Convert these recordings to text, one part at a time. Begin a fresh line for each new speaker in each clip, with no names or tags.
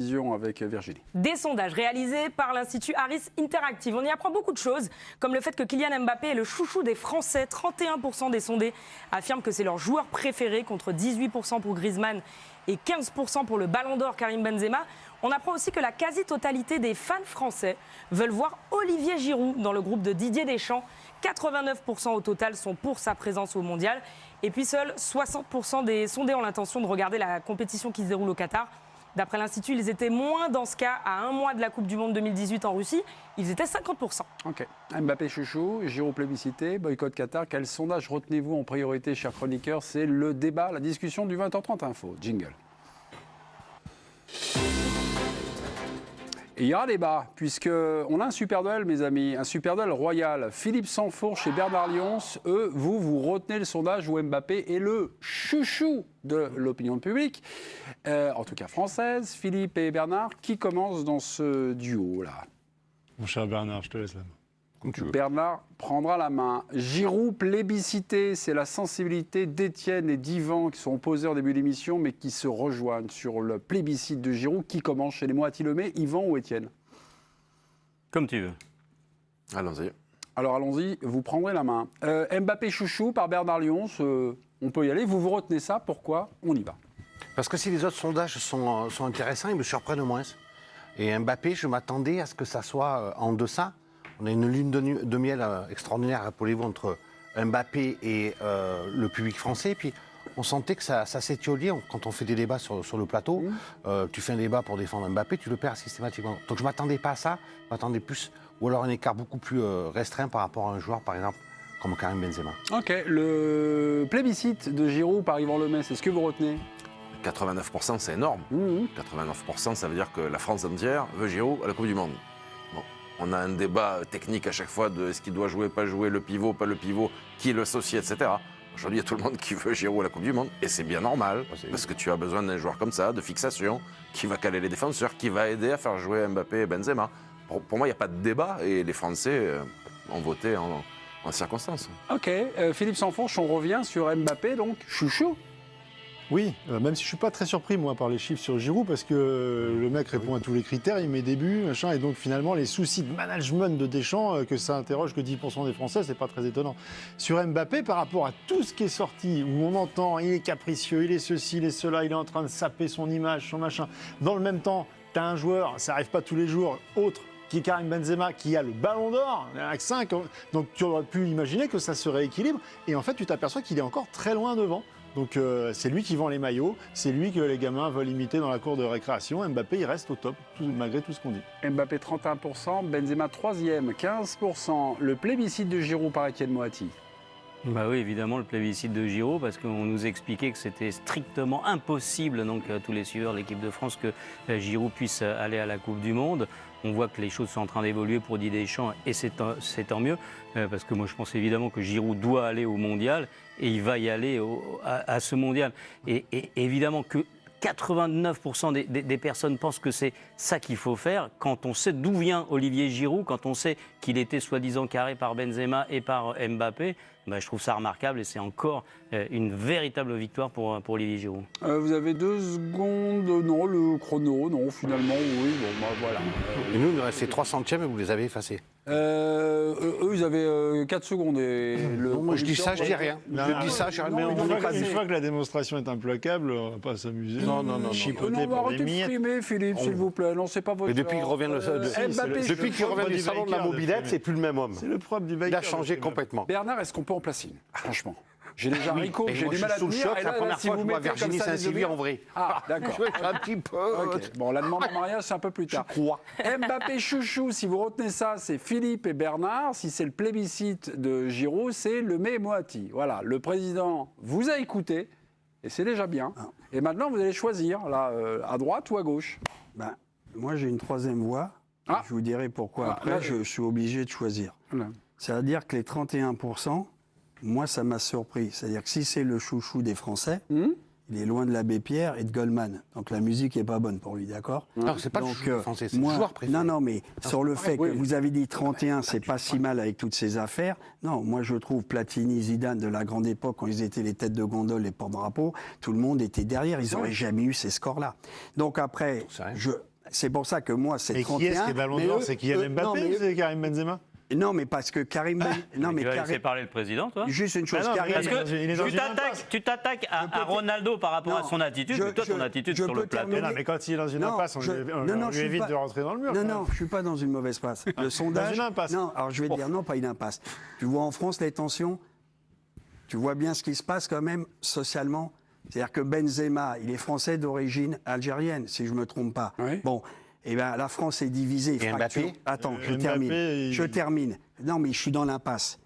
Avec Virginie.
Des sondages réalisés par l'Institut Harris Interactive. On y apprend beaucoup de choses, comme le fait que Kylian Mbappé est le chouchou des Français. 31% des sondés affirment que c'est leur joueur préféré, contre 18% pour Griezmann et 15% pour le Ballon d'Or Karim Benzema. On apprend aussi que la quasi-totalité des fans français veulent voir Olivier Giroud dans le groupe de Didier Deschamps. 89% au total sont pour sa présence au Mondial. Et puis seuls 60% des sondés ont l'intention de regarder la compétition qui se déroule au Qatar. D'après l'Institut, ils étaient moins dans ce cas à un mois de la Coupe du Monde 2018 en Russie. Ils étaient 50%.
Ok. Mbappé chouchou, Giroud plébiscité, boycott Qatar. Quel sondage retenez-vous en priorité, chers chroniqueurs? C'est le débat, la discussion du 20h30 Info. Jingle. Et il y aura débat, puisqu'on a un super duel, mes amis, un super duel royal. Philippe Sansfourche et Bernard Lyons, eux, vous retenez le sondage où Mbappé est le chouchou de l'opinion publique, en tout cas française. Philippe et Bernard, qui commence dans ce duo-là?
Mon cher Bernard, je te laisse la main.
Comme tu veux. Bernard prendra la main. Giroud plébiscité, c'est la sensibilité d'Étienne et d'Yvan qui sont opposés au début de l'émission, mais qui se rejoignent sur le plébiscite de Giroud. Qui commence chez les Moati-Lemay, Yvan ou Étienne?
Comme tu veux.
Allons-y.
Alors allons-y, vous prendrez la main. Mbappé chouchou par Bernard Lyons, on peut y aller. Vous retenez ça, pourquoi? On y va.
Parce que si les autres sondages sont intéressants, ils me surprennent moins. Et Mbappé, je m'attendais à ce que ça soit en deçà. On a une lune de miel extraordinaire, rappelez-vous, entre Mbappé et le public français. Et puis, on sentait que ça s'étiolait quand on fait des débats sur le plateau. Tu fais un débat pour défendre Mbappé, tu le perds systématiquement. Donc, je ne m'attendais pas à ça. Je m'attendais plus, ou alors un écart beaucoup plus restreint par rapport à un joueur, par exemple, comme Karim Benzema.
Ok, le plébiscite de Giroud par Yvan Lemay, c'est ce que vous retenez?
89%, c'est énorme. 89%, ça veut dire que la France entière veut Giroud à la Coupe du Monde. Bon. On a un débat technique à chaque fois de est-ce qu'il doit jouer, pas jouer, le pivot, pas le pivot, qui l'associe, etc. Aujourd'hui, il y a tout le monde qui veut Giroud à la Coupe du Monde, et c'est bien normal, parce que tu as besoin d'un joueur comme ça, de fixation, qui va caler les défenseurs, qui va aider à faire jouer Mbappé et Benzema. Pour moi, il n'y a pas de débat, et les Français ont voté en circonstance.
Ok, Philippe Sansfourche, on revient sur Mbappé, donc chouchou.
Oui, même si je ne suis pas très surpris, moi, par les chiffres sur Giroud, parce que le mec répond à tous les critères, il met des buts, machin, et donc finalement, les soucis de management de Deschamps, que ça interroge que 10% des Français, c'est pas très étonnant. Sur Mbappé, par rapport à tout ce qui est sorti, où on entend, il est capricieux, il est ceci, il est cela, il est en train de saper son image, son machin. Dans le même temps, tu as un joueur, ça n'arrive pas tous les jours, autre, qui est Karim Benzema, qui a le Ballon d'Or, avec 5, donc tu aurais pu imaginer que ça se rééquilibre, et en fait, tu t'aperçois qu'il est encore très loin devant. Donc c'est lui qui vend les maillots, c'est lui que les gamins veulent imiter dans la cour de récréation. Mbappé, il reste au top, malgré tout ce qu'on dit.
Mbappé 31%, Benzema 3e, 15%. Le plébiscite de Giroud par Étienne Moati.
Bah oui, évidemment, le plébiscite de Giroud, parce qu'on nous expliquait que c'était strictement impossible, donc tous les suiveurs de l'équipe de France, que Giroud puisse aller à la Coupe du Monde. On voit que les choses sont en train d'évoluer pour Didier Deschamps, et c'est tant mieux, parce que moi je pense évidemment que Giroud doit aller au Mondial, et il va y aller à ce Mondial. Et évidemment que 89% des personnes pensent que c'est ça qu'il faut faire. Quand on sait d'où vient Olivier Giroud, quand on sait qu'il était soi-disant carré par Benzema et par Mbappé, ben je trouve ça remarquable et c'est encore une véritable victoire pour Olivier Giroud.
Vous avez 2 secondes, non, le chrono, non, finalement, oui, bon, bah voilà.
Et nous, il nous restait 3 centièmes et vous les avez effacés.
Eux, ils avaient 4 secondes. Et
non, moi, je dis ça, je dis rien. Je dis ça, j'ai rien.
Une fois que la démonstration est implacable, on ne va pas s'amuser.
Non.
Chipoter
on va
pour des
arrêter de
miettes.
frimer, Philippe, s'il vous plaît. Non, c'est pas votre.
Et depuis qu'il revient, depuis qu'il revient du salon de la mobilette, c'est plus le même homme.
C'est le propre du
Il a changé complètement.
Bernard, est-ce qu'on peut en placer une? Franchement. J'ai déjà Rico, j'ai du mal à
sous le
tenir.
choc,
Et
la
là,
première
si
fois
vous
que je vois
mettez comme
Virginie
ça les
Saint-Sylvie
oreilles-
en vrai.
Ah, d'accord.
Un petit peu.
Ok. Bon, la demande en mariage, c'est un peu plus tard.
Je crois.
Mbappé chouchou, si vous retenez ça, c'est Philippe et Bernard. Si c'est le plébiscite de Giroud, c'est Lemay et Moati. Voilà, le président vous a écouté, et c'est déjà bien. Et maintenant, vous allez choisir, là, à droite ou à gauche.
Ben, moi, j'ai une 3e voie.
Ah.
Je vous dirai pourquoi. Après,
là,
je suis obligé de choisir.
Voilà.
C'est-à-dire que les 31%, moi, ça m'a surpris. C'est-à-dire que si c'est le chouchou des Français, il est loin de l'abbé Pierre et de Goldman. Donc la musique n'est pas bonne pour lui, d'accord?
Non, c'est pas le
Donc,
joueur français, c'est le
moi,
joueur préféré.
Non, mais sur le fait que
oui.
vous avez dit 31, c'est pas si mal avec toutes ces affaires. Non, moi je trouve Platini, Zidane de la grande époque, quand ils étaient les têtes de gondole, les porte-drapeaux, tout le monde était derrière. Ils n'auraient jamais eu ces scores-là. Donc après, C'est pour ça que moi, c'est
Et
31.
qui est-ce qui est ballon
mais
d'or?
eux-
C'est Kylian
non,
Mbappé
mais-
ou c'est Karim Benzema?
Non, mais parce que Karim... non, mais
Tu vas
Karim...
laisser parler le président, toi?
Juste une chose,
Ah non, mais
Karim...
Parce
il est dans
que
une impasse.
tu t'attaques à Ronaldo par rapport à
Non,
son attitude,
je-
mais toi, ton
je-
attitude
je
sur
peux
le plateau.
terminer.
Non, mais quand il est dans une
Non,
impasse, on
je-
lui
non, non,
lui
je suis
évite
pas-
de rentrer dans le mur.
Non,
quand
non,
même.
je suis pas dans une mauvaise passe. Le sondage...
une impasse.
Non, alors je vais te dire, non, pas une impasse. Tu vois en France les tensions, tu vois bien ce qui se passe quand même socialement. C'est-à-dire que Benzema, il est français d'origine algérienne, si je ne me trompe pas.
Oui.
Bon, eh ben, la France est divisée.
Et
fracture.
Mbappé
Attends, je
Mbappé,
termine.
il-
Je termine. Non, mais je suis dans l'impasse.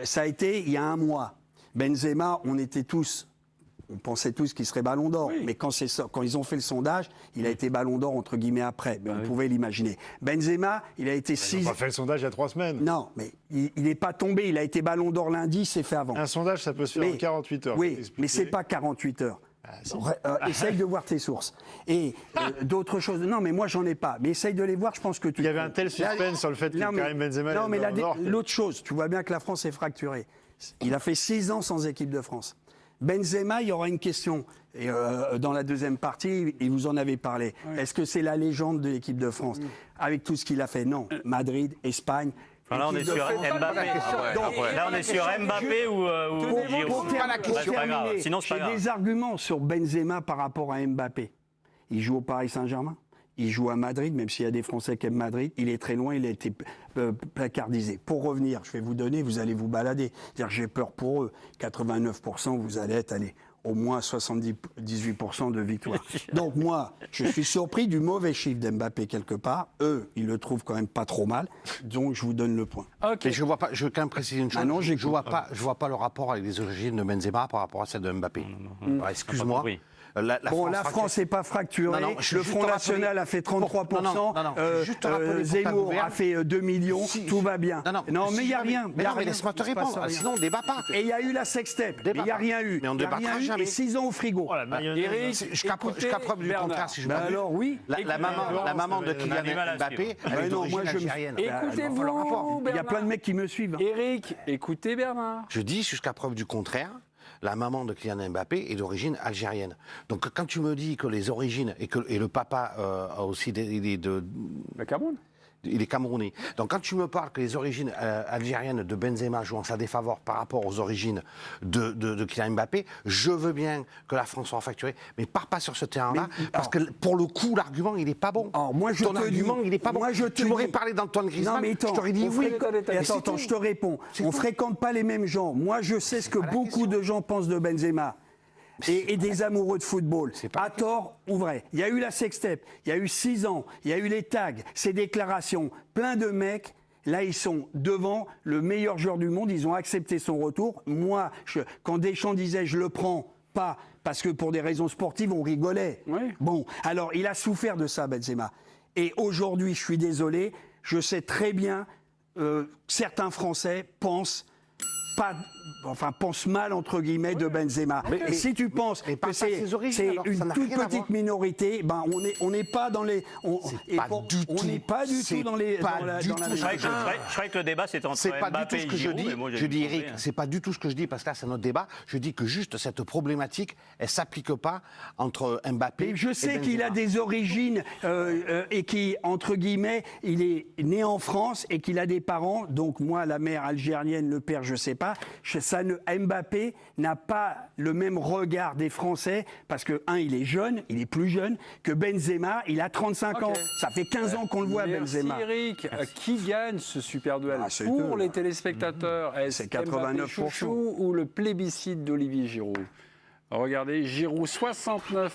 Ça a été il y a un mois. Benzema, on pensait tous qu'il serait ballon d'or. Mais quand ils ont fait le sondage, il a été ballon d'or entre guillemets après. Mais on pouvait l'imaginer. Benzema, il a été
Ils
6.
ont pas fait le sondage il y a 3 semaines.
Non, mais il n'est pas tombé. Il a été ballon d'or lundi, c'est fait avant.
Un sondage, ça peut se faire en 48 heures.
Oui,
Expliquez.
mais c'est pas 48 heures.
si.
Essaye de voir tes sources. Et d'autres choses. Non, mais moi, j'en ai pas. Mais essaye de les voir, je pense que tu.
Il y avait un tel suspense sur le fait que
Non, mais-
Karim Benzema
Non, mais
allait avoir l'or.
l'autre chose, tu vois bien que la France est fracturée. Il a fait 6 ans sans équipe de France. Benzema, il y aura une question. Et, dans la deuxième partie, et vous en avez parlé. Est-ce que c'est la légende de l'équipe de France? Avec tout ce qu'il a fait? Non. Madrid, Espagne.
Enfin, là, on est
Équipe de
sur
France.
Mbappé. Là, on est sur Mbappé ou Giroud.
Pour
Bah, c'est pas grave.
terminer,
Sinon, c'est pas
j'ai
grave.
des arguments sur Benzema par rapport à Mbappé. Il joue au Paris Saint-Germain. Il joue à Madrid, même s'il y a des Français qui aiment Madrid. Il est très loin, il a été placardisé. Pour revenir, je vais vous donner, vous allez vous balader. C'est-à-dire, j'ai peur pour eux. 89%, vous allez être, allez, au moins 78% de victoire. Donc moi, je suis surpris du mauvais chiffre d'Mbappé quelque part. Eux, ils le trouvent quand même pas trop mal. Donc je vous donne le point.
Ok.
Mais je vois pas, je veux quand même préciser une chose.
Ah non,
je
j'écoute.
vois pas le rapport avec les origines de Benzema par rapport à celle de Mbappé. Alors, excuse-moi.
compris.
La
France n'est pas fracturée.
Non, non, je
le
veux
Front
juste te
National
rappeler-
a fait 33%.
Non, je veux juste te rappeler pour ta
Zemmour
gouverne.
a fait 2 millions.
Si-
tout va bien.
Non,
mais il n'y a rien.
Mais non, mais laisse-moi te
Il se passe
répondre.
rien.
Sinon, on débat pas.
Et il y a eu la sextape. Mais il
Débat
n'y a
pas.
rien eu.
Mais on
Il y a
débattra
rien eu
jamais.
Et 6 ans au frigo.
Oh, la mayonnaise.
Eric,
Jusqu'à preuve du
Bernard.
contraire, si je
Ben
m'abuse.
alors oui.
La maman de
On a du mal
Kylian
à
Mbappé,
suivre.
elle est
non,
d'origine
moi, je me-
algérienne.
Écoutez-vous,
Le rapport.
Il y a
Bernard.
plein de mecs qui me suivent.
Eric, écoutez Bernard.
Je dis jusqu'à preuve du contraire, la maman de Kylian Mbappé est d'origine algérienne. Donc quand tu me dis que les origines et le papa a aussi il est
Le Cameroun.
il est camerounais. Donc quand tu me parles que les origines algériennes de Benzema jouent en sa défaveur par rapport aux origines de Kylian Mbappé, je veux bien que la France soit facturée, mais pars pas sur ce terrain-là, parce que pour le coup, l'argument, il n'est pas bon.
Alors, moi, je
Ton
te
argument,
dis-
il n'est pas bon.
moi, je te
Tu m'aurais
dis-
parlé d'Antoine Griezmann,
Non, mais attends,
je t'aurais dit
on
oui.
fréquente-
Mais c'est
Attends,
tout.
je te réponds.
C'est
On
tout.
fréquente pas les mêmes gens. Moi, je sais ce que
pas la
beaucoup
question.
de gens pensent de Benzema. Et des amoureux de football.
pas la
À tort ou vrai. Il y a eu la sextape, il y a eu 6 ans, il y a eu les tags, ces déclarations. Plein de mecs, là, ils sont devant le meilleur joueur du monde. Ils ont accepté son retour. Moi, quand Deschamps disait je le prends pas, parce que pour des raisons sportives, on rigolait.
Oui.
Bon, alors il a souffert de ça, Benzema. Et aujourd'hui, je suis désolé, je sais très bien, certains Français pensent mal entre guillemets de Benzema. Et si tu penses
mais
que
pas
c'est
ses origines,
c'est
alors,
une
ça n'a
toute
rien à
petite
voir.
minorité, ben on n'est pas dans les on n'est pas du tout dans les
pas
dans la-
du
dans la-
tout.
Je croyais que le débat c'était entre
C'est pas du
Mbappé
tout ce
et
que je
Giroud,
dis.
mais moi j'ai
Je dis,
dû me
Eric,
tromper, hein.
c'est pas du tout ce que je dis parce que là c'est notre débat. Je dis que juste cette problématique, elle s'applique pas entre Mbappé.
Et je sais
et
qu'il a
Benzema.
des origines et qui, entre guillemets, il est né en France et qu'il a des parents. Donc moi, la mère algérienne, le père, je sais pas. Mbappé n'a pas le même regard des Français parce que, il est jeune, il est plus jeune que Benzema. Il a 35 ans.
Ok.
Ça fait 15 ans qu'on le voit,
Merci
Benzema.
Eric. Qui gagne ce super duel
Ah, c'est
pour
eux,
les
là.
téléspectateurs? Est-ce
C'est 89%.
Mbappé Chouchou ou le plébiscite d'Olivier Giroud? Regardez, Giroud 69%.